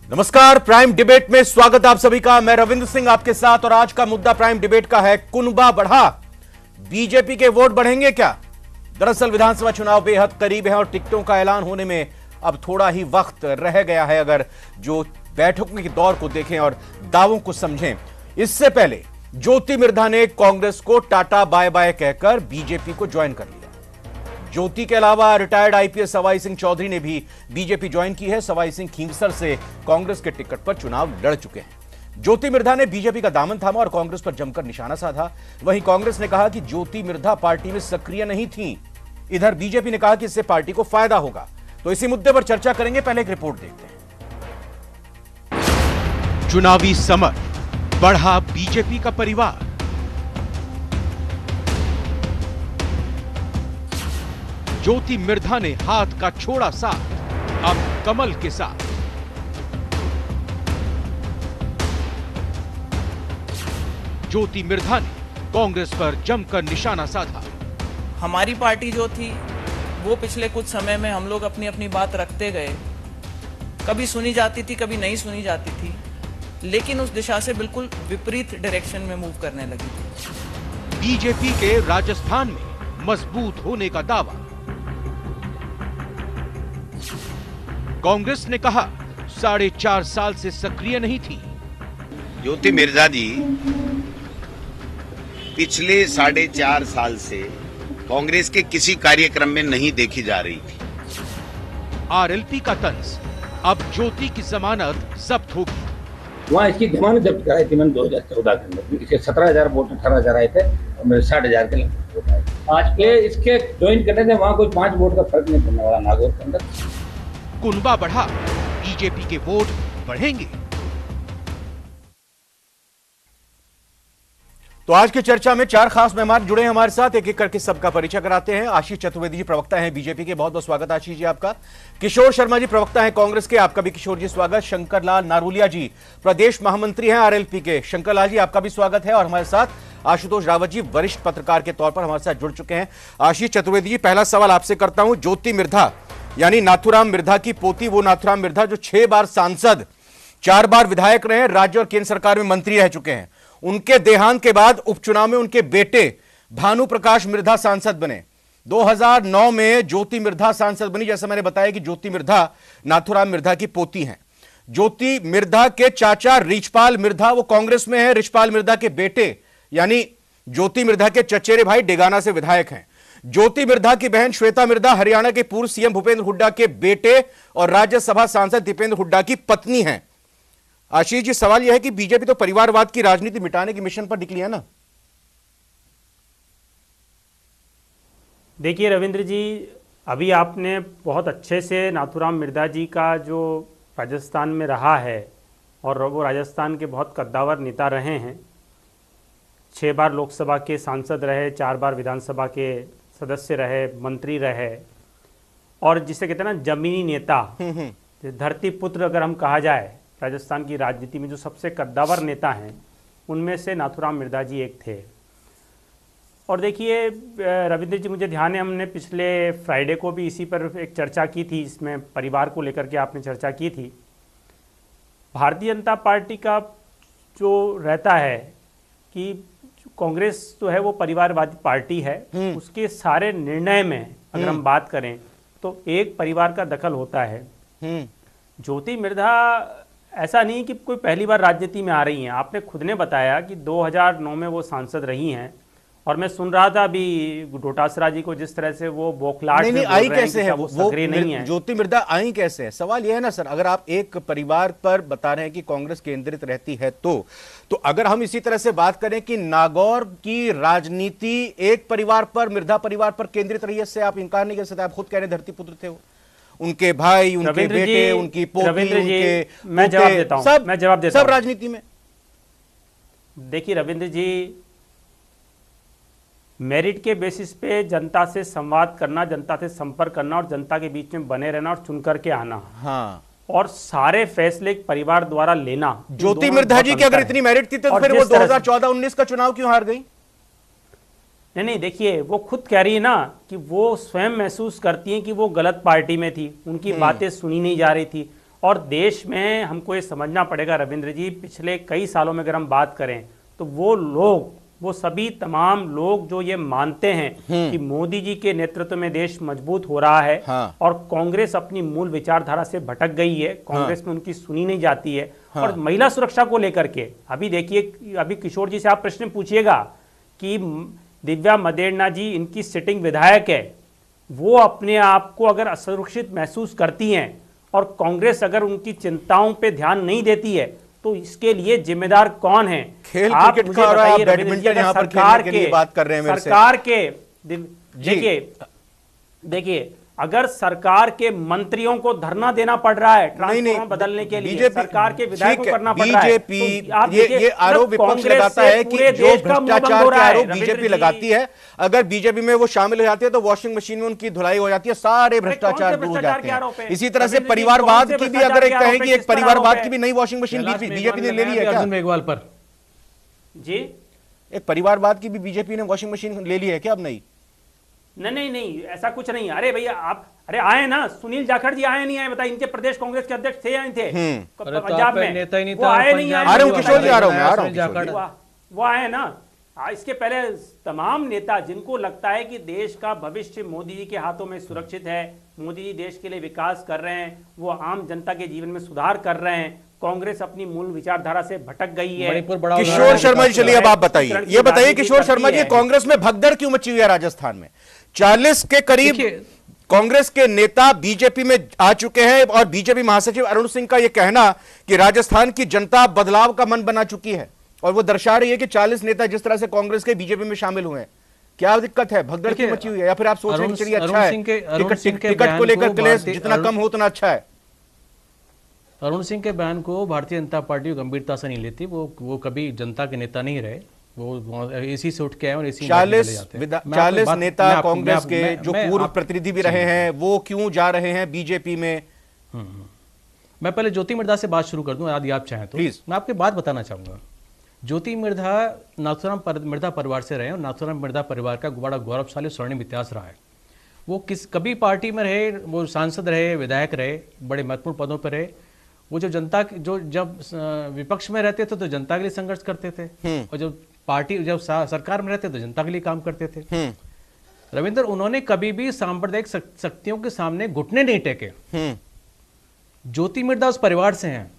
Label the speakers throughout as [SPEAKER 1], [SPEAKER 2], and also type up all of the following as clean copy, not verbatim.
[SPEAKER 1] नमस्कार, prime debate में स्वागत आप सभी का। मैं रविंद्र सिंह आपके साथ और आज का मुद्दा प्राइम डिबेट का है कुनबा बढ़ा, बीजेपी के वोट बढ़ेंगे क्या। दरअसल विधानसभा चुनाव बेहद करीब है और टिकटों का ऐलान होने में अब थोड़ा ही वक्त रह गया है। अगर जो बैठकों के दौर को देखें और दावों को समझें, इससे पहले ज्योति मिर्धा ने कांग्रेस को टाटा बाय बाय कहकर बीजेपी को ज्वाइन कर लिया। ज्योति के अलावा रिटायर्ड आईपीएस सवाई सिंह चौधरी ने भी बीजेपी ज्वाइन की है। सवाई सिंह खींवसर से कांग्रेस के टिकट पर चुनाव लड़ चुके हैं। ज्योति मिर्धा ने बीजेपी का दामन थामा और कांग्रेस पर जमकर निशाना साधा। वहीं कांग्रेस ने कहा कि ज्योति मिर्धा पार्टी में सक्रिय नहीं थी। इधर बीजेपी ने कहा कि इससे पार्टी को फायदा होगा। तो इसी मुद्दे पर चर्चा करेंगे। पहले एक रिपोर्ट देखते हैं।
[SPEAKER 2] चुनावी समर, बढ़ा बीजेपी का परिवार। ज्योति मिर्धा ने हाथ का छोड़ा साथ, अब कमल के साथ। ज्योति मिर्धा ने कांग्रेस पर जमकर निशाना साधा।
[SPEAKER 3] हमारी पार्टी जो थी वो पिछले कुछ समय में हम लोग अपनी अपनी बात रखते गए। कभी सुनी जाती थी, कभी नहीं सुनी जाती थी, लेकिन उस दिशा से बिल्कुल विपरीत डायरेक्शन में मूव करने लगी थी।
[SPEAKER 2] बीजेपी के राजस्थान में मजबूत होने का दावा। कांग्रेस ने कहा 4.5 साल से सक्रिय नहीं थी।
[SPEAKER 4] ज्योति मिर्धा जी पिछले 4.5 साल से कांग्रेस के किसी कार्यक्रम में नहीं देखी जा रही थी।
[SPEAKER 2] आरएलपी का तंज, अब ज्योति की जमानत जब्त होगी।
[SPEAKER 5] वहाँ इसकी जमानत जब्त कराई थी मैंने 2014 के अंदर। इसके 17,000 वोट 18,000 आए थे और मेरे 60,000 के लगभग वोट आए। आज के इसके ज्वाइन करने से वहाँ कोई 5 वोट का फर्क नहीं पड़ने वाला नागौर के अंदर।
[SPEAKER 2] कुनबा बढ़ा, बीजेपी के वोट बढ़ेंगे।
[SPEAKER 1] तो आज की चर्चा में 4 खास मेहमान जुड़े हैं हमारे साथ। एक एक करके सबका परिचय कराते हैं। आशीष चतुर्वेदी जी प्रवक्ता हैं बीजेपी के, बहुत बहुत स्वागत आशीष जी आपका। किशोर शर्मा जी प्रवक्ता हैं कांग्रेस के, आपका भी किशोर जी स्वागत। शंकर लाल नारुलिया जी प्रदेश महामंत्री हैं आरएलपी के, शंकर लाल जी आपका भी स्वागत है। और हमारे साथ आशुतोष रावत जी वरिष्ठ पत्रकार के तौर पर हमारे साथ जुड़ चुके हैं। आशीष चतुर्वेदी जी, पहला सवाल आपसे करता हूं। ज्योति मिर्धा यानी नाथूराम मिर्धा की पोती, वो नाथूराम मिर्धा जो 6 बार सांसद, 4 बार विधायक रहे, राज्य और केंद्र सरकार में मंत्री रह चुके हैं। उनके देहांत के बाद उपचुनाव में उनके बेटे भानु प्रकाश मिर्धा सांसद बने। 2009 में ज्योति मिर्धा सांसद बनी। जैसा मैंने बताया कि ज्योति मिर्धा नाथूराम मिर्धा की पोती हैं। ज्योति मिर्धा के चाचा रिचपाल मिर्धा वो कांग्रेस में है। रिचपाल मिर्धा के बेटे यानी ज्योति मिर्धा के चचेरे भाई डेगाना से विधायक हैं। ज्योति मिर्धा की बहन श्वेता मिर्धा हरियाणा के पूर्व सीएम भूपेंद्र हुड्डा के बेटे और राज्यसभा सांसद दीपेंद्र हुड्डा की पत्नी हैं। आशीष जी, सवाल यह है कि बीजेपी तो परिवारवाद की राजनीति मिटाने के मिशन पर निकली है ना।
[SPEAKER 6] देखिए रविंद्र जी, अभी आपने बहुत अच्छे से नाथूराम मिर्धा जी का जो राजस्थान में रहा है और वो राजस्थान के बहुत कद्दावर नेता रहे हैं। 6 बार लोकसभा के सांसद रहे, 4 बार विधानसभा के सदस्य रहे, मंत्री रहे और जिसे कहते हैं ना जमीनी नेता, धरती पुत्र अगर हम कहा जाए राजस्थान की राजनीति में जो सबसे कद्दावर नेता हैं उनमें से नाथूराम मिर्धा जी एक थे। और देखिए रविंद्र जी, मुझे ध्यान है हमने पिछले फ्राइडे को भी इसी पर एक चर्चा की थी, इसमें परिवार को लेकर के आपने चर्चा की थी। भारतीय जनता पार्टी का जो रहता है कि कांग्रेस जो है वो परिवारवादी पार्टी है, उसके सारे निर्णय में अगर हम बात करें तो एक परिवार का दखल होता है। ज्योति मिर्धा ऐसा नहीं कि कोई पहली बार राजनीति में आ रही हैं। आपने खुद ने बताया कि 2009 में वो सांसद रही हैं और मैं सुन रहा था अभी डोटासरा जी को जिस तरह से वो बौखलाहट
[SPEAKER 1] नहीं,
[SPEAKER 6] में
[SPEAKER 1] आई
[SPEAKER 6] बोल रहे
[SPEAKER 1] कैसे
[SPEAKER 6] हैं
[SPEAKER 1] है
[SPEAKER 6] कि वो सक्रिय नहीं है।
[SPEAKER 1] ज्योति मिर्धा आई कैसे है, सवाल यह है ना सर। अगर आप एक परिवार पर बता रहे हैं कि कांग्रेस केंद्रित रहती है तो अगर हम इसी तरह से बात करें कि नागौर की राजनीति एक परिवार पर, मिर्धा परिवार पर केंद्रित रही है, इससे आप इंकार नहीं कर सकते। आप खुद कह रहे धरती पुत्र थे वो, उनके भाई, उनके बेटे, उनकी पोती, उनके
[SPEAKER 6] मैं जवाब देता हूं,
[SPEAKER 1] सब राजनीति में।
[SPEAKER 6] देखिए रविंद्र जी, मेरिट के बेसिस पे जनता से संवाद करना, जनता से संपर्क करना और जनता के बीच में बने रहना और चुन करके आना,
[SPEAKER 1] हाँ,
[SPEAKER 6] और सारे फैसले परिवार द्वारा लेना।
[SPEAKER 1] ज्योति मिर्धा जी की अगर इतनी मेरिट थी तो फिर वो 2014-19 का चुनाव क्यों हार गई?
[SPEAKER 6] नहीं, देखिए वो खुद कह रही है ना कि वो स्वयं महसूस करती हैं कि वो गलत पार्टी में थी, उनकी बातें सुनी नहीं जा रही थी और देश में हमको ये समझना पड़ेगा रविंद्र जी, पिछले कई सालों में अगर हम बात करें तो वो लोग, वो सभी तमाम लोग जो ये मानते हैं कि मोदी जी के नेतृत्व में देश मजबूत हो रहा है और कांग्रेस अपनी मूल विचारधारा से भटक गई है, कांग्रेस में उनकी सुनी नहीं जाती है। और महिला सुरक्षा को लेकर के अभी देखिए, अभी किशोर जी से आप प्रश्न पूछिएगा कि दिव्या मदेरणा जी इनकी सिटिंग विधायक है, वो अपने आप को अगर असुरक्षित महसूस करती हैं और कांग्रेस अगर उनकी चिंताओं पे ध्यान नहीं देती है तो इसके लिए जिम्मेदार कौन है?
[SPEAKER 1] खेल
[SPEAKER 6] आप
[SPEAKER 1] क्रिकेट
[SPEAKER 6] मुझे
[SPEAKER 1] का और आप
[SPEAKER 6] बताइए
[SPEAKER 1] बैडमिंटन यहाँ पर खेलने के लिए बात कर रहे हैं मेरे से।
[SPEAKER 6] सरकार के देखिए अगर सरकार के मंत्रियों को धरना देना पड़ रहा है ट्रांसफार्मर बदलने के लिए, सरकार के विधायक को करना पड़ रहा है,
[SPEAKER 1] बीजेपी ये आरोप विपक्ष लगाता है कि जो भ्रष्टाचार के आरोप बीजेपी लगाती है, अगर बीजेपी में वो शामिल हो जाती है तो वॉशिंग मशीन में उनकी धुलाई हो जाती है, सारे भ्रष्टाचार दूर हो जाते हैं। इसी तरह से परिवारवाद की भी अगर एक कहें कि एक परिवारवाद की भी नई वॉशिंग मशीन बीजेपी ने ले ली है क्या?
[SPEAKER 7] अर्जुन मेघवाल पर
[SPEAKER 6] जी
[SPEAKER 1] एक परिवारवाद की भी बीजेपी ने वॉशिंग मशीन ले ली है क्या अब नई?
[SPEAKER 6] नहीं, ऐसा कुछ नहीं। अरे भैया आप आए ना, सुनील जाखड़ जी आए नहीं आए बताइए, इनके प्रदेश कांग्रेस के अध्यक्ष थे या नहीं थे पंजाब में?
[SPEAKER 7] नेता ही नहीं
[SPEAKER 6] वो आए नहीं आए?
[SPEAKER 1] आ रहा हूं किशोर जी, आ रहा हूं।
[SPEAKER 6] वो आए ना। इसके पहले तमाम नेता जिनको लगता है कि देश का भविष्य मोदी जी के हाथों में सुरक्षित है, मोदी जी देश के लिए विकास कर रहे हैं, वो आम जनता के जीवन में सुधार कर रहे हैं, कांग्रेस अपनी मूल विचारधारा से भटक गई है।
[SPEAKER 1] किशोर शर्मा जी चलिए अब आप बताइए, ये बताइए किशोर शर्मा जी, कांग्रेस में भगदड़ क्यों मची हुई है राजस्थान में? 40 के करीब कांग्रेस के नेता बीजेपी में आ चुके हैं और बीजेपी महासचिव अरुण सिंह का यह कहना कि राजस्थान की जनता बदलाव का मन बना चुकी है और वो दर्शा रही है कि 40 नेता जिस तरह से कांग्रेस के बीजेपी में शामिल हुए हैं, क्या दिक्कत है? भगदड़ क्यों मची हुई है? या फिर आप सोच रहे हैं चलिए अच्छा है टिकट को लेकर क्लेश जितना कम हो उतना अच्छा है?
[SPEAKER 7] अरुण सिंह के बयान को भारतीय जनता पार्टी गंभीरता से नहीं लेती। वो कभी जनता के नेता नहीं रहे, वो इसी से उठ के आए और इसी
[SPEAKER 1] 40 नेता कांग्रेस के जो पूर्व प्रतिनिधि भी रहे हैं वो क्यों जा रहे हैं बीजेपी में?
[SPEAKER 7] मैं पहले ज्योति मिर्धा से बात शुरू कर दूं, यदि आप चाहें तो।
[SPEAKER 1] प्लीज।
[SPEAKER 7] मैं आपकी बात बताना चाहूंगा। ज्योति मिर्धा नाथुराम मिर्धा परिवार से रहे और नाथुराम मिर्धा परिवार का बड़ा गौरवशाली स्वर्णिम इतिहास रहा है। वो कभी पार्टी में रहे, वो सांसद रहे, विधायक रहे, बड़े महत्वपूर्ण पदों पर रहे। वो जो जनता जो जब विपक्ष में रहते थे तो जनता के लिए संघर्ष करते थे और जब सरकार में रहते तो जनता के लिए काम करते थे। रविंद्र, उन्होंने कभी भी सांप्रदायिक शक्तियों के सामने घुटने नहीं टेके। ज्योति मिर्धा उस परिवार से हैं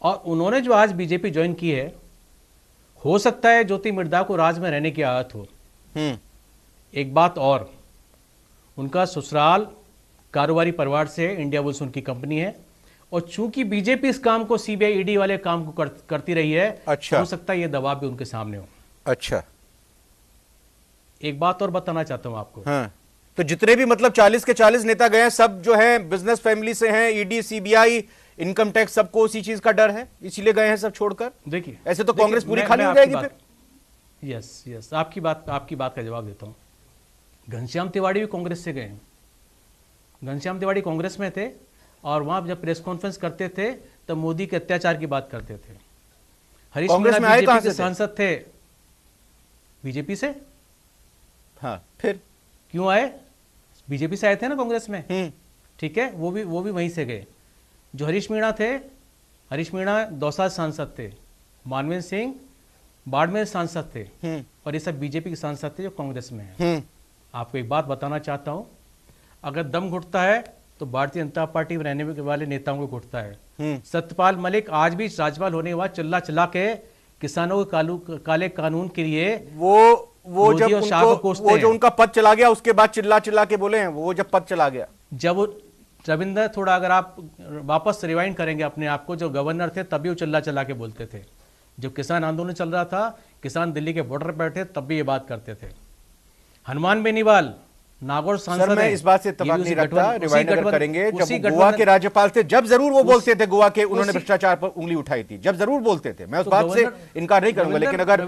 [SPEAKER 7] और उन्होंने जो आज बीजेपी ज्वाइन की है, हो सकता है ज्योति मिर्धा को राज में रहने की आदत हो। एक बात और, उनका ससुराल कारोबारी परिवार से, इंडिया बुल्स उनकी कंपनी है और चूंकि बीजेपी इस काम को सीबीआई ईडी वाले काम को करती रही है,
[SPEAKER 1] अच्छा,
[SPEAKER 7] हो सकता है ये दबाव भी उनके सामने हो।
[SPEAKER 1] अच्छा,
[SPEAKER 7] एक बात और बताना चाहता हूं आपको।
[SPEAKER 1] हाँ। तो जितने भी मतलब 40 के 40 नेता गए हैं सब जो है बिजनेस फैमिली से हैं, ईडी सीबीआई इनकम टैक्स सबको उसी चीज का डर है इसीलिए गए हैं सब छोड़कर।
[SPEAKER 7] देखिए
[SPEAKER 1] ऐसे तो कांग्रेस पूरी खाली हो जाएगी फिर।
[SPEAKER 7] यस, आपकी बात का जवाब देता हूं। घनश्याम तिवाड़ी भी कांग्रेस से गए हैं। घनश्याम तिवाड़ी कांग्रेस में थे और वहां जब प्रेस कॉन्फ्रेंस करते थे तब मोदी के अत्याचार की बात करते थे। हरीश मीणा बीजेपी के सांसद थे, बीजेपी से।
[SPEAKER 1] हाँ, फिर
[SPEAKER 7] क्यों आए? बीजेपी से आए थे ना कांग्रेस में, ठीक है, वो भी वहीं से गए। जो हरीश मीणा थे, हरीश मीणा दौसा सांसद थे, मानवेंद्र सिंह बाड़मेर सांसद थे और ये सब बीजेपी के सांसद थे जो कांग्रेस में हैं। आपको एक बात बताना चाहता हूं, अगर दम घुटता है तो भारतीय जनता पार्टी में रहने वाले नेताओं को घुटता है। सत्यपाल मलिक आज भी राज्यपाल होने के बाद चिल्ला के किसानों के काले कानून के लिए
[SPEAKER 1] वो जो उनका पद चला गया उसके बाद चिल्ला के बोले हैं, वो जब पद चला गया,
[SPEAKER 7] जब रविंद्र थोड़ा अगर आप वापस रिवाइंड करेंगे अपने आप को, जो गवर्नर थे तभी वो चिल्ला के बोलते थे। जब किसान आंदोलन चल रहा था, किसान दिल्ली के बॉर्डर पर बैठे तब भी ये बात करते थे। हनुमान बेनीवाल नागौर सांसद,
[SPEAKER 1] सर मैं इस बात से इत्तेफाक नहीं रखता, रिवाइंड अगर करेंगे जब गोवा के राज्यपाल थे जब जरूर वो बोलते थे गोवा के उन्होंने भ्रष्टाचार पर उंगली उठाई थी, जब जरूर बोलते थे, मैं उस बात से इनकार नहीं करूंगा। लेकिन अगर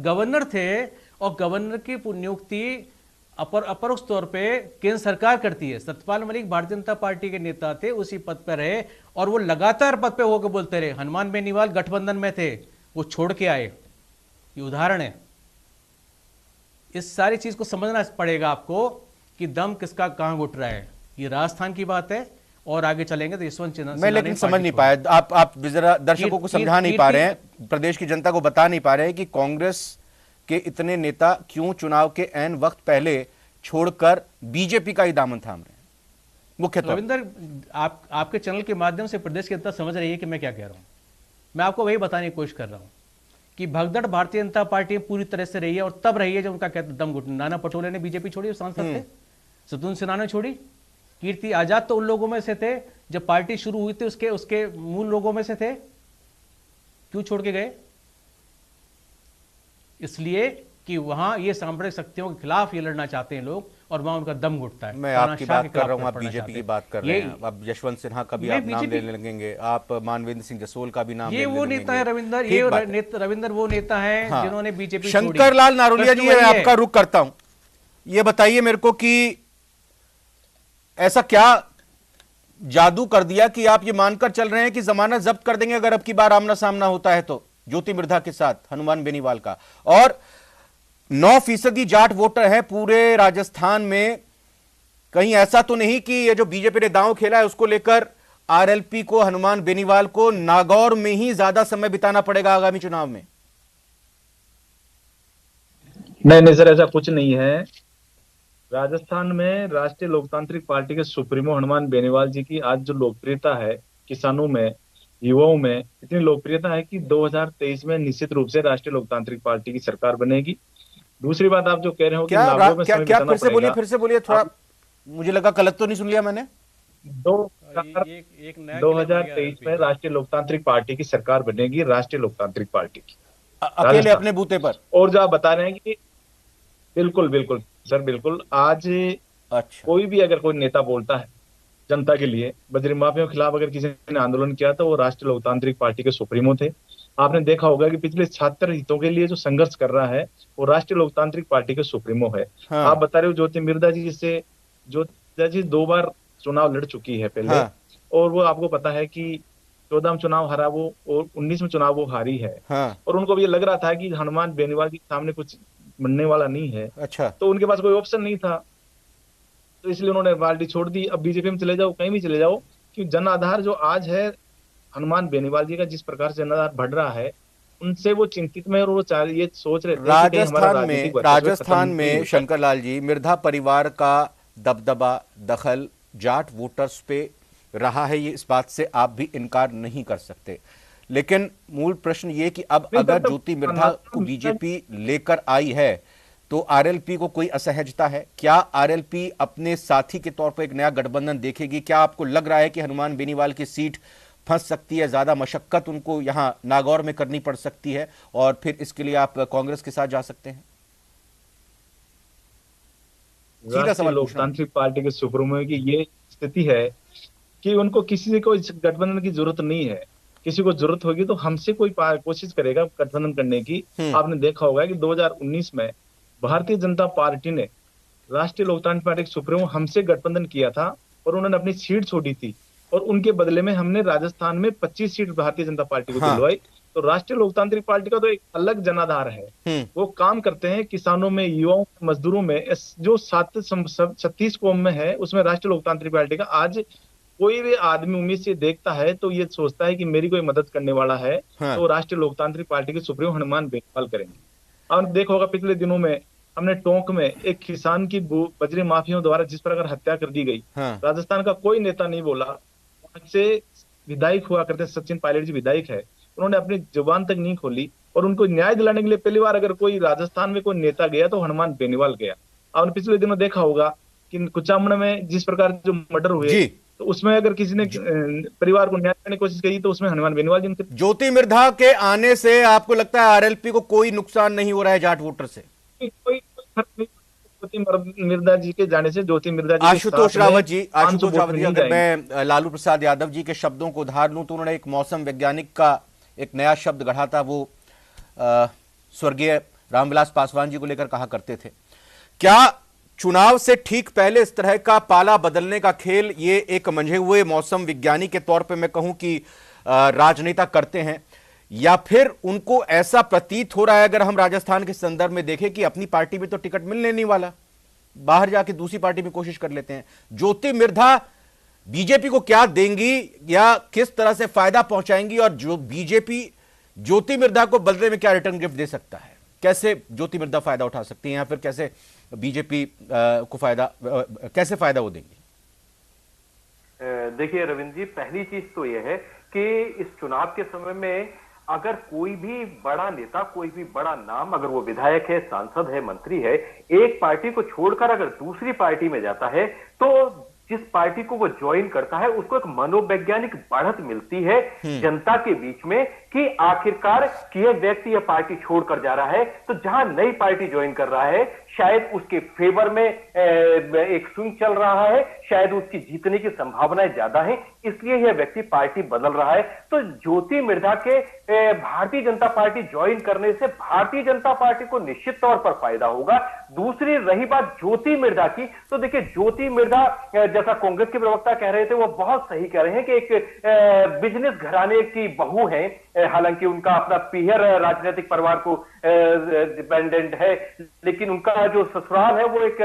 [SPEAKER 7] गवर्नर थे और गवर्नर की नियुक्ति अपरोक्ष तौर पे केंद्र सरकार करती है। सत्यपाल मलिक भारतीय जनता पार्टी के नेता थे, उसी पद पर रहे और वो लगातार पद पे होकर बोलते रहे। हनुमान बेनीवाल गठबंधन में थे, वो छोड़ के आए, ये उदाहरण है। इस सारी चीज को समझना पड़ेगा आपको कि दम किसका कहां घुट रहा है। ये राजस्थान की बात है और आगे चलेंगे तो यशवंत सिन्हा
[SPEAKER 1] मैं लेकिन समझ नहीं पाया, आप जरा दर्शकों को समझा नहीं पा रहे हैं, प्रदेश की जनता को बता नहीं पा रहे हैं कि कांग्रेस के इतने नेता क्यों चुनाव के ऐन वक्त पहले छोड़कर बीजेपी का ही दामन थाम रहे हैं मुख्यतः।
[SPEAKER 7] रविंदर, आपके चैनल के माध्यम से प्रदेश की जनता समझ रही है कि मैं क्या कह रहा हूं। मैं आपको वही बताने की कोशिश कर रहा हूं कि भगदड़ भारतीय जनता पार्टी पूरी तरह से रही है, और तब रही है जब उनका कहते दम घुटना। नाना पटोले ने बीजेपी छोड़ी, सांसद थे, शत्रुघ्न सिन्हा ने छोड़ी, कीर्ति आजाद तो उन लोगों में से थे जब पार्टी शुरू हुई थी उसके मूल लोगों में से थे, क्यों छोड़ के गए? इसलिए कि वहां ये सांप्रदायिक शक्तियों के खिलाफ ये लड़ना चाहते हैं लोग, और वहां उनका दम घुटता है।
[SPEAKER 1] मैं आपकी बात कर रहा हूं, आप बीजेपी की बात कर रहे हैं, अब यशवंत सिन्हा का भी आप नाम लेने लगेंगे, आप मानवेंद्र सिंह जसोल का भी नाम
[SPEAKER 7] ये वो नेता है रविंदर, रविंदर वो नेता है जिन्होंने बीजेपी छोड़ी।
[SPEAKER 1] शंकर लाल नारोलिया जी, मैं आपका रुख करता हूं, ये बताइए मेरे को कि ऐसा क्या जादू कर दिया कि आप ये मानकर चल रहे हैं कि जमानत जब्त कर देंगे अगर अब की बार आमना सामना होता है तो ज्योति मिर्धा के साथ हनुमान बेनीवाल का, और 9% जाट वोटर है पूरे राजस्थान में। कहीं ऐसा तो नहीं कि ये जो बीजेपी ने दांव खेला है उसको लेकर आरएलपी को, हनुमान बेनीवाल को नागौर में ही ज्यादा समय बिताना पड़ेगा आगामी चुनाव में?
[SPEAKER 8] नहीं सर, ऐसा कुछ नहीं है। राजस्थान में राष्ट्रीय लोकतांत्रिक पार्टी के सुप्रीमो हनुमान बेनीवाल जी की आज जो लोकप्रियता है किसानों में, युवाओं में, इतनी लोकप्रियता है कि 2023 में निश्चित रूप से राष्ट्रीय लोकतांत्रिक पार्टी की सरकार बनेगी। दूसरी बात, आप जो कह रहे हो कि नागौर में समय बिताना पड़ेगा,
[SPEAKER 1] फिर से बोलिए थोड़ा, मुझे लगा गलत तो नहीं सुन लिया मैंने।
[SPEAKER 8] 2023 में राष्ट्रीय लोकतांत्रिक पार्टी की सरकार बनेगी, राष्ट्रीय लोकतांत्रिक पार्टी की,
[SPEAKER 1] अकेले अपने बूते पर।
[SPEAKER 8] और जो आप बता रहे हैं कि बिल्कुल सर, बिल्कुल। आज
[SPEAKER 1] अच्छा,
[SPEAKER 8] कोई भी अगर कोई नेता बोलता है जनता के लिए, बजरी माफियों के खिलाफ अगर किसी ने आंदोलन किया तो वो राष्ट्रीय लोकतांत्रिक पार्टी के सुप्रीमो थे। आपने देखा होगा कि पिछले छात्र हितों के लिए जो संघर्ष कर रहा है वो राष्ट्रीय लोकतांत्रिक पार्टी के सुप्रीमो है।
[SPEAKER 1] हाँ।
[SPEAKER 8] आप बता रहे हो ज्योति मिर्धा जी, जिससे ज्योति जी 2 बार चुनाव लड़ चुकी है पहले।
[SPEAKER 1] हाँ।
[SPEAKER 8] और वो आपको पता है कि 14 में चुनाव हारा वो, और 19 में चुनाव वो हारी है।
[SPEAKER 1] हाँ।
[SPEAKER 8] और उनको भी ये लग रहा था कि हनुमान बेनीवाल के सामने कुछ बनने वाला नहीं है।
[SPEAKER 1] अच्छा,
[SPEAKER 8] तो उनके पास कोई ऑप्शन नहीं था, तो इसलिए उन्होंने पार्टी छोड़ दी। अब बीजेपी में चले जाओ, कहीं भी चले जाओ, कि जन आधार जो आज है हनुमान बेनीवाल जी का, जिस प्रकार से जन आधार बढ़ रहा है, उनसे वो चिंतित में, और वो ये सोच रहे थे
[SPEAKER 1] राजस्थान में शंकर लाल जी, मिर्धा परिवार का दबदबा, दखल जाट वोटर्स पे रहा है, ये इस बात से आप भी इनकार नहीं कर सकते। लेकिन मूल प्रश्न ये कि अब अगर ज्योति मिर्धा को बीजेपी लेकर आई है तो आरएलपी को कोई असहजता है क्या? आरएलपी अपने साथी के तौर पर एक नया गठबंधन देखेगी? क्या आपको लग रहा है कि हनुमान बेनीवाल की सीट फंस सकती है, ज्यादा मशक्कत उनको यहां नागौर में करनी पड़ सकती है, और फिर इसके लिए आप कांग्रेस के साथ जा सकते हैं?
[SPEAKER 8] लोकतांत्रिक पार्टी के सुप्रीमो की ये स्थिति है कि उनको किसी से कोई गठबंधन की जरूरत नहीं है। किसी को जरूरत होगी तो हमसे कोई कोशिश करेगा गठबंधन करने की। आपने देखा होगा कि 2019 में भारतीय जनता पार्टी ने राष्ट्रीय लोकतांत्रिक पार्टी के सुप्रीमो हमसे गठबंधन किया था, और उन्होंने अपनी सीट छोड़ी थी, और उनके बदले में हमने राजस्थान में 25 सीट भारतीय जनता पार्टी को दिलवाई। तो राष्ट्रीय लोकतांत्रिक पार्टी का तो एक अलग जनाधार है। वो काम करते हैं किसानों में, युवाओं, मजदूरों में। जो 36 कौम में है उसमें राष्ट्रीय लोकतांत्रिक पार्टी का आज कोई भी आदमी उम्मीद से देखता है तो ये सोचता है कि मेरी कोई मदद करने वाला है, तो राष्ट्रीय लोकतांत्रिक पार्टी के सुप्रीमो हनुमान बेनीवाल करेंगे। आपने देखा होगा पिछले दिनों में हमने टोंक में एक किसान की बजरी माफियों द्वारा जिस प्रकार हत्या कर दी गई, राजस्थान का कोई नेता नहीं बोला। वहां से विधायक हुआ करते सचिन पायलट जी विधायक है, उन्होंने अपनी जुबान तक नहीं खोली, और उनको न्याय दिलाने के लिए पहली बार अगर कोई राजस्थान में कोई नेता गया तो हनुमान बेनीवाल गया। आपने पिछले दिनों देखा होगा कि कुचामण में जिस प्रकार जो मर्डर हुए, तो उसमें अगर किसी ने परिवार को न्याय देने की कोशिश की तो उसमें हनुमान बेनीवाल जी।
[SPEAKER 1] ज्योति मिर्धा के आने से आपको लगता है आरएलपी को कोई नुकसान नहीं हो रहा है जाट वोटर से?
[SPEAKER 8] कोई फर्क नहीं। ज्योति मिर्धा जी के जाने से, ज्योति मिर्धा जी,
[SPEAKER 1] आशुतोष रावत जी, अगर मैं लालू प्रसाद यादव जी के शब्दों को उधार लूं तो उन्होंने एक मौसम वैज्ञानिक का एक नया शब्द गढ़ा था, वो स्वर्गीय रामविलास पासवान जी को लेकर कहा करते थे। क्या चुनाव से ठीक पहले इस तरह का पाला बदलने का खेल ये एक मंझे हुए मौसम विज्ञानी के तौर पे मैं कहूं कि राजनेता करते हैं, या फिर उनको ऐसा प्रतीत हो रहा है, अगर हम राजस्थान के संदर्भ में देखें, कि अपनी पार्टी में तो टिकट मिलने नहीं वाला, बाहर जाके दूसरी पार्टी में कोशिश कर लेते हैं? ज्योति मिर्धा बीजेपी को क्या देंगी या किस तरह से फायदा पहुंचाएंगी, और जो बीजेपी ज्योति मिर्धा को बदले में क्या रिटर्न गिफ्ट दे सकता है? कैसे ज्योति मिर्धा फायदा उठा सकती है या फिर कैसे बीजेपी को कैसे फायदा वो देंगी?
[SPEAKER 9] देखिए रविंद्र जी, पहली चीज तो यह है कि इस चुनाव के समय में अगर कोई भी बड़ा नेता, कोई भी बड़ा नाम, अगर वो विधायक है, सांसद है, मंत्री है, एक पार्टी को छोड़कर अगर दूसरी पार्टी में जाता है तो जिस पार्टी को वो ज्वाइन करता है उसको एक मनोवैज्ञानिक बढ़त मिलती है जनता के बीच में कि आखिरकार कि यह व्यक्ति यह पार्टी छोड़कर जा रहा है, तो जहां नई पार्टी ज्वाइन कर रहा है शायद उसके फेवर में एक स्विंग चल रहा है, शायद उसकी जीतने की संभावनाएं ज्यादा हैं, इसलिए यह व्यक्ति पार्टी बदल रहा है। तो ज्योति मिर्धा के भारतीय जनता पार्टी ज्वाइन करने से भारतीय जनता पार्टी को निश्चित तौर पर फायदा होगा। दूसरी रही बात ज्योति मिर्धा की, तो देखिए ज्योति मिर्धा जैसा कांग्रेस के प्रवक्ता कह रहे थे वो बहुत सही कह रहे हैं कि एक बिजनेस घराने की बहू है, हालांकि उनका अपना पीहर राजनीतिक परिवार को डिपेंडेंट है, लेकिन उनका जो ससुराल है वो एक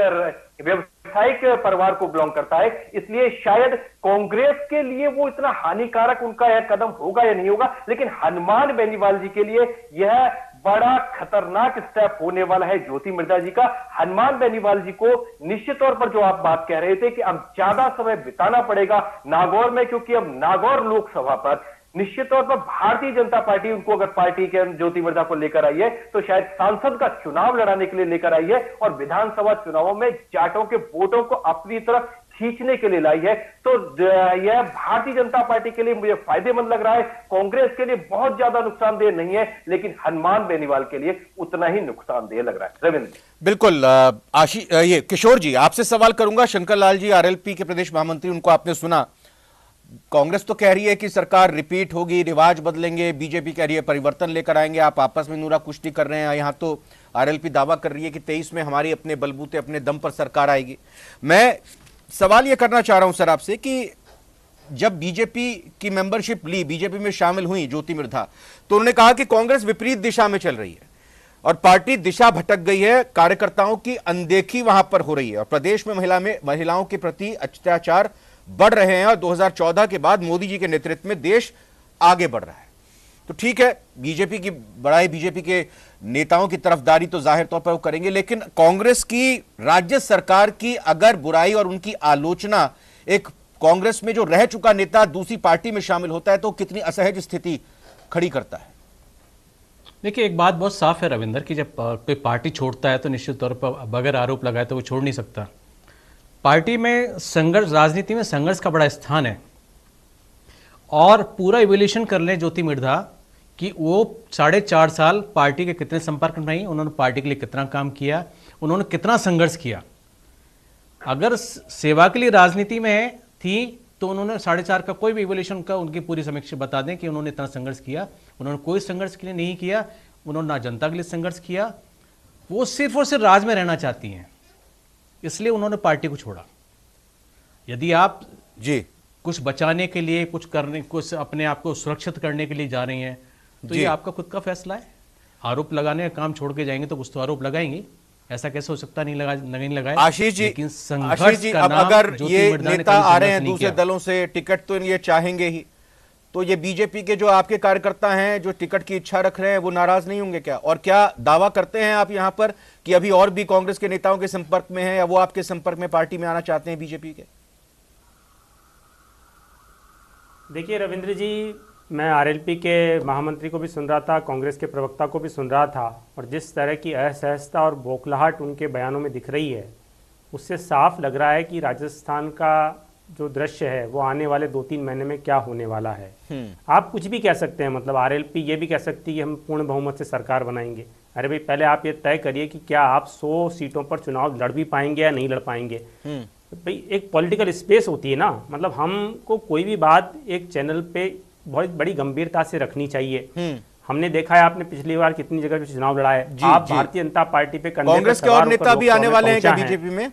[SPEAKER 9] व्यवसायिक परिवार को बिलोंग करता है, इसलिए शायद कांग्रेस के लिए वो इतना हानिकारक उनका यह कदम होगा या नहीं होगा, लेकिन हनुमान बेनीवाल जी के लिए यह बड़ा खतरनाक स्टेप होने वाला है ज्योति मिर्धा जी का। हनुमान बेनीवाल जी को निश्चित तौर पर जो आप बात कह रहे थे कि अब ज्यादा समय बिताना पड़ेगा नागौर में, क्योंकि अब नागौर लोकसभा पर निश्चित तौर पर भारतीय जनता पार्टी उनको अगर पार्टी के ज्योति मिर्धा को लेकर आई है तो शायद सांसद का चुनाव लड़ाने के लिए लेकर आई है और विधानसभा चुनावों में जाटों के वोटों को अपनी तरफ खींचने के लिए लाई है। तो यह भारतीय जनता पार्टी के लिए मुझे फायदेमंद लग रहा है, कांग्रेस के लिए बहुत ज्यादा नुकसानदेह नहीं है, लेकिन हनुमान बेनीवाल के लिए उतना ही नुकसानदेह लग रहा है। रविंद्र
[SPEAKER 1] बिल्कुल। ये किशोर जी आपसे सवाल करूंगा। शंकर लाल जी आरएलपी के प्रदेश महामंत्री, उनको आपने सुना, कांग्रेस तो कह रही है कि सरकार रिपीट होगी, रिवाज बदलेंगे, बीजेपी कह रही है परिवर्तन लेकर आएंगे, आप आपस में नूरा कुश्ती कर रहे हैं। यहां तो आरएलपी दावा कर रही है कि 23 में हमारी अपने बलबूते अपने दम पर सरकार आएगी। मैं सवाल यह करना चाह रहा हूं सर आपसे कि जब बीजेपी की मेंबरशिप ली, बीजेपी में शामिल हुई ज्योति मिर्धा, तो उन्होंने कहा कि कांग्रेस विपरीत दिशा में चल रही है और पार्टी दिशा भटक गई है, कार्यकर्ताओं की अनदेखी वहां पर हो रही है और प्रदेश में महिलाओं के प्रति अत्याचार बढ़ रहे हैं और 2014 के बाद मोदी जी के नेतृत्व में देश आगे बढ़ रहा है। तो ठीक है, बीजेपी की बड़ाई, बीजेपी के नेताओं की तरफदारी तो जाहिर तौर पर वो करेंगे, लेकिन कांग्रेस की राज्य सरकार की अगर बुराई और उनकी आलोचना एक कांग्रेस में जो रह चुका नेता दूसरी पार्टी में शामिल होता है तो कितनी असहज स्थिति खड़ी करता है।
[SPEAKER 7] देखिए, एक बात बहुत साफ है रविंदर कि जब कोई पार्टी छोड़ता है तो निश्चित तौर पर बगैर आरोप लगाए तो वो छोड़ नहीं सकता। पार्टी में संघर्ष, राजनीति में संघर्ष का बड़ा स्थान है और पूरा इवोल्यूशन कर ले ज्योति मिर्धा कि वो 4.5 साल पार्टी के कितने संपर्क में रही, उन्होंने पार्टी के लिए कितना काम किया, उन्होंने कितना संघर्ष किया। अगर सेवा के लिए राजनीति में थी तो उन्होंने 4.5 का कोई भी इवोल्यूशन का उनकी पूरी समीक्षा बता दें कि उन्होंने इतना संघर्ष किया। उन्होंने कोई संघर्ष के लिए नहीं किया, उन्होंने ना जनता के लिए संघर्ष किया, वो सिर्फ और सिर्फ राज में रहना चाहती हैं, इसलिए उन्होंने पार्टी को छोड़ा। यदि आप
[SPEAKER 1] जी
[SPEAKER 7] कुछ बचाने के लिए, कुछ करने, कुछ अपने आप को सुरक्षित करने के लिए जा रही हैं तो ये आपका खुद का फैसला है। आरोप लगाने का काम छोड़ के जाएंगे तो कुछ तो आरोप लगाएंगे, ऐसा कैसे हो सकता नहीं लगाए।
[SPEAKER 1] आशीष जी,
[SPEAKER 7] लेकिन
[SPEAKER 1] आशीष जी, अब अगर ये नेता आ रहे हैं दूसरे दलों से, टिकट तो ये चाहेंगे ही, तो ये बीजेपी के जो आपके कार्यकर्ता हैं जो टिकट की इच्छा रख रहे हैं वो नाराज नहीं होंगे क्या? और क्या दावा करते हैं आप यहां पर कि अभी और भी कांग्रेस के नेताओं के संपर्क में हैं या वो आपके संपर्क में पार्टी में आना चाहते हैं बीजेपी के?
[SPEAKER 6] देखिए रविंद्र जी, मैं आरएलपी के महामंत्री को भी सुन रहा था, कांग्रेस के प्रवक्ता को भी सुन रहा था, और जिस तरह की असहजता और बौखलाहट उनके बयानों में दिख रही है उससे साफ लग रहा है कि राजस्थान का जो दृश्य है वो आने वाले 2-3 महीने में क्या होने वाला है। आप कुछ भी कह सकते हैं, मतलब आरएलपी ये भी कह सकती है कि हम पूर्ण बहुमत से सरकार बनाएंगे। अरे भाई, पहले आप ये तय करिए कि क्या आप 100 सीटों पर चुनाव लड़ भी पाएंगे या नहीं लड़ पाएंगे। भाई एक पॉलिटिकल स्पेस होती है ना, मतलब हमको कोई भी बात एक चैनल पे बहुत बड़ी गंभीरता से रखनी चाहिए। हमने देखा है आपने पिछली बार कितनी जगह चुनाव लड़ा है। आप भारतीय जनता पार्टी पे
[SPEAKER 1] कांग्रेस के और नेता भी आने वाले हैं क्या बीजेपी में?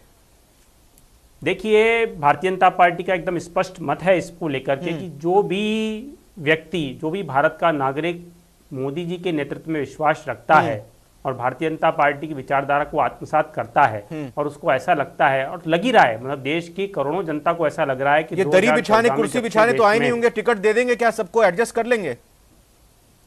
[SPEAKER 6] देखिए, भारतीय जनता पार्टी का एकदम स्पष्ट मत है इसको लेकर के कि जो भी व्यक्ति, जो भी भारत का नागरिक मोदी जी के नेतृत्व में विश्वास रखता है और भारतीय जनता पार्टी की विचारधारा को आत्मसात करता है और उसको ऐसा लगता है और लग ही रहा है, मतलब देश की करोड़ों जनता को ऐसा लग रहा है कि
[SPEAKER 1] ये दरी बिछाने कुर्सी बिछाने तो आए नहीं होंगे, टिकट दे देंगे क्या, सबको एडजस्ट कर लेंगे?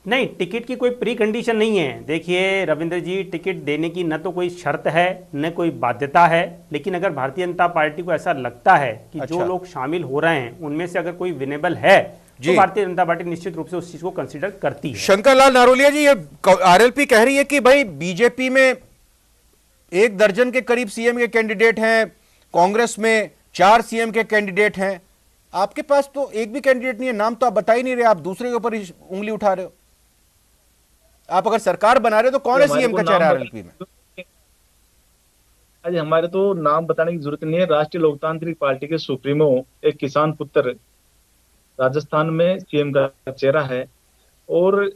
[SPEAKER 6] नहीं, टिकट की कोई प्री कंडीशन नहीं है। देखिए रविंद्र जी, टिकट देने की न तो कोई शर्त है न कोई बाध्यता है, लेकिन अगर भारतीय जनता पार्टी को ऐसा लगता है कि जो लोग शामिल हो रहे हैं उनमें से अगर कोई विनेबल है तो भारतीय जनता पार्टी निश्चित रूप से उस चीज को कंसीडर करती है।
[SPEAKER 1] शंकर लाल नारोलिया जी, ये आरएलपी कह रही है कि भाई बीजेपी में 1 दर्जन के करीब सीएम के कैंडिडेट हैं, कांग्रेस में 4 सीएम के कैंडिडेट हैं, आपके पास तो एक भी कैंडिडेट नहीं है, नाम तो आप बता ही नहीं रहे, आप दूसरे के ऊपर उंगली उठा रहे हो। आप अगर सरकार बना रहे हो तो कौन है सीएम का चेहरा आरएलपी में?
[SPEAKER 8] अरे हमारे तो नाम बताने की जरूरत नहीं है। राष्ट्रीय लोकतांत्रिक पार्टी के सुप्रीमो, एक किसान पुत्र, राजस्थान में सीएम का चेहरा है। और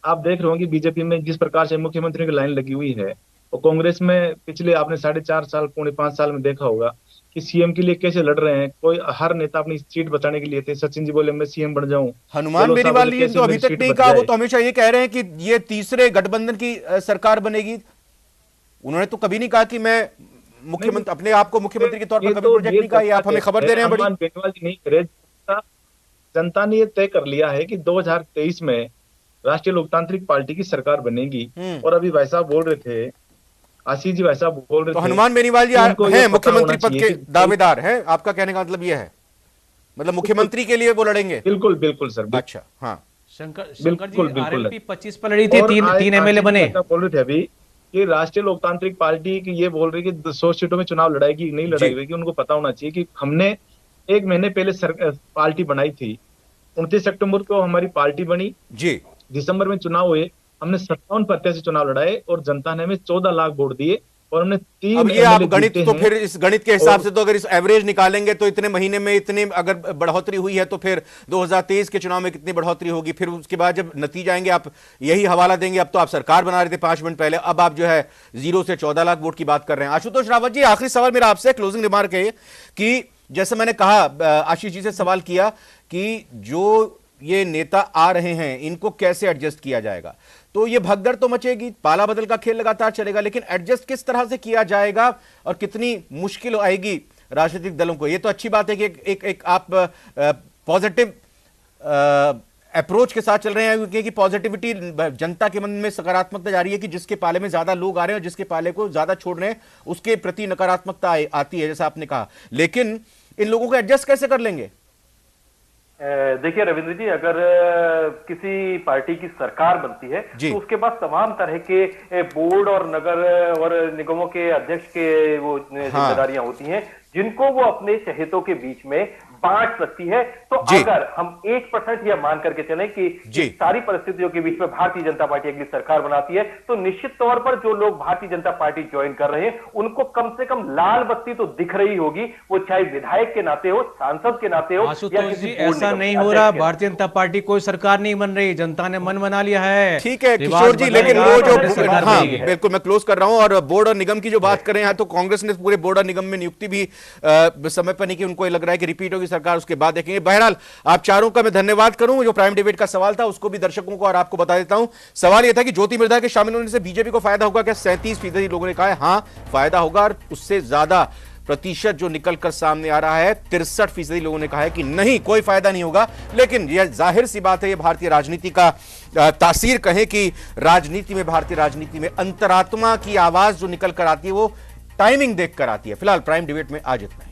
[SPEAKER 8] आप देख रहे हो कि बीजेपी में जिस प्रकार से मुख्यमंत्री की लाइन लगी हुई है, और कांग्रेस में पिछले आपने 4.5 साल, 4.5 साल में देखा होगा कि सीएम के लिए कैसे लड़ रहे हैं। कोई हर नेता अपनी सीट बचाने के लिए थे। सचिन जी बोले मैं सीएम बन जाऊं,
[SPEAKER 1] हनुमान बेनीवाल जी तो अभी तक नहीं कहा, वो तो हमेशा ये कह रहे हैं कि ये तीसरे गठबंधन की सरकार बनेगी। उन्होंने तो कभी नहीं कहा कि मैं मुख्यमंत्री, अपने आप को मुख्यमंत्री के तौर पर कभी प्रोजेक्ट नहीं कहा। ये आप हमें खबर दे रहे हैं बड़ी।
[SPEAKER 8] बेनीवाल जी नहीं करे, जनता ने ये तय कर लिया है कि 2023 में राष्ट्रीय लोकतांत्रिक पार्टी की सरकार बनेगी। और अभी भाई साहब बोल रहे थे, आशीष जी भाई साहब बोल रहे थे,
[SPEAKER 1] हनुमान बेनीवाल जी हैं मुख्यमंत्री पद के दावेदार हैं, आपका कहने का मतलब ये है, मतलब मुख्यमंत्री के लिए वो लड़ेंगे?
[SPEAKER 8] बिल्कुल बिल्कुल सर।
[SPEAKER 1] अच्छा, हाँ
[SPEAKER 7] शंकर
[SPEAKER 8] बिल्कुल
[SPEAKER 7] जी, आरएलपी 25 पर लड़ी थी, 3 एमएलए बने।
[SPEAKER 8] बोल रहे थे अभी कि राष्ट्रीय लोकतांत्रिक पार्टी की ये बोल रही कि 100 सीटों में चुनाव लड़ाएगी, नहीं लड़ाएगी। उनको पता होना चाहिए कि हमने 1 महीने पहले पार्टी बनाई थी। 29 अक्टूबर को हमारी पार्टी बनी
[SPEAKER 1] जी,
[SPEAKER 8] दिसंबर में चुनाव हुए, हमने 57 प्रत्याशी चुनाव लड़ाए और जनता ने हमें 14 लाख वोट दिए और हमने 3।
[SPEAKER 1] अब ये आप गणित तो फिर इस गणित के हिसाब से तो अगर इस एवरेज निकालेंगे तो इतने महीने में इतने अगर बढ़ोतरी हुई है तो फिर 2023 के चुनाव में कितनी बढ़ोतरी होगी? फिर उसके बाद जब नतीजा आएंगे आप यही हवाला देंगे। अब तो आप सरकार बना रहे थे 5 मिनट पहले, अब आप जो है 0 से 14 लाख वोट की बात कर रहे हैं। आशुतोष रावत जी, आखिरी सवाल मेरा आपसे, क्लोजिंग रिमार्क है कि जैसे मैंने कहा, आशीष जी से सवाल किया कि जो ये नेता आ रहे हैं इनको कैसे एडजस्ट किया जाएगा, तो ये भगदड़ तो मचेगी, पाला बदल का खेल लगातार चलेगा, लेकिन एडजस्ट किस तरह से किया जाएगा और कितनी मुश्किल आएगी राजनीतिक दलों को? ये तो अच्छी बात है कि एक आप पॉजिटिव अप्रोच के साथ चल रहे हैं, क्योंकि पॉजिटिविटी जनता के मन में सकारात्मकता जा रही है कि जिसके पाले में ज्यादा लोग आ रहे हैं और जिसके पाले को ज्यादा छोड़ रहे हैं उसके प्रति नकारात्मकता आती है, जैसा आपने कहा। लेकिन इन लोगों को एडजस्ट कैसे कर लेंगे?
[SPEAKER 9] देखिए रविंद्र जी, अगर किसी पार्टी की सरकार बनती है तो उसके पास तमाम तरह के बोर्ड और नगर और निगमों के अध्यक्ष के वो जिम्मेदारियां होती हैं, जिनको वो अपने चहेतों के बीच में बांट सकती है। तो अगर हम 1% यह मान करके चलें कि सारी परिस्थितियों के बीच में भारतीय जनता पार्टी अगली सरकार बनाती है, तो निश्चित तौर पर जो लोग भारतीय जनता पार्टी ज्वाइन कर रहे हैं उनको कम से कम लाल बत्ती तो दिख रही होगी, वो चाहे विधायक के नाते हो, सांसद के नाते हो, या किसी
[SPEAKER 7] ऐसा नहीं हो रहा। भारतीय जनता पार्टी कोई सरकार नहीं बन रही, जनता ने मन बना लिया है।
[SPEAKER 1] ठीक है किशोर जी, लेकिन वो जो, हाँ बिल्कुल मैं क्लोज कर रहा हूं। और बोर्ड और निगम की जो बात करें हैं, तो कांग्रेस ने पूरे बोर्ड और निगम में नियुक्ति भी समय पर नहीं की, उनको लग रहा है कि रिपीट होगी सरकार, उसके बाद देखेंगे। बहरहाल आप चारों का मैं धन्यवाद करूं। जो प्राइम डिबेट का सवाल था उसको भी दर्शकों को और आपको बता देता हूं। सवाल यह था कि ज्योति मिर्धा के शामिल होने से बीजेपी को फायदा होगा क्या? 37% लोगों ने कहा है हाँ फायदा होगा, और उससे ज्यादा प्रतिशत जो निकलकर सामने आ रहा है 63% लोगों ने कहा है कि नहीं कोई फायदा नहीं होगा। लेकिन यह जाहिर सी बात है, यह भारतीय राजनीति का तासीर कहें कि राजनीति में, भारतीय राजनीति में अंतरात्मा की आवाज जो निकल कर आती है वो टाइमिंग देखकर आती है। फिलहाल प्राइम डिबेट में आज इतना।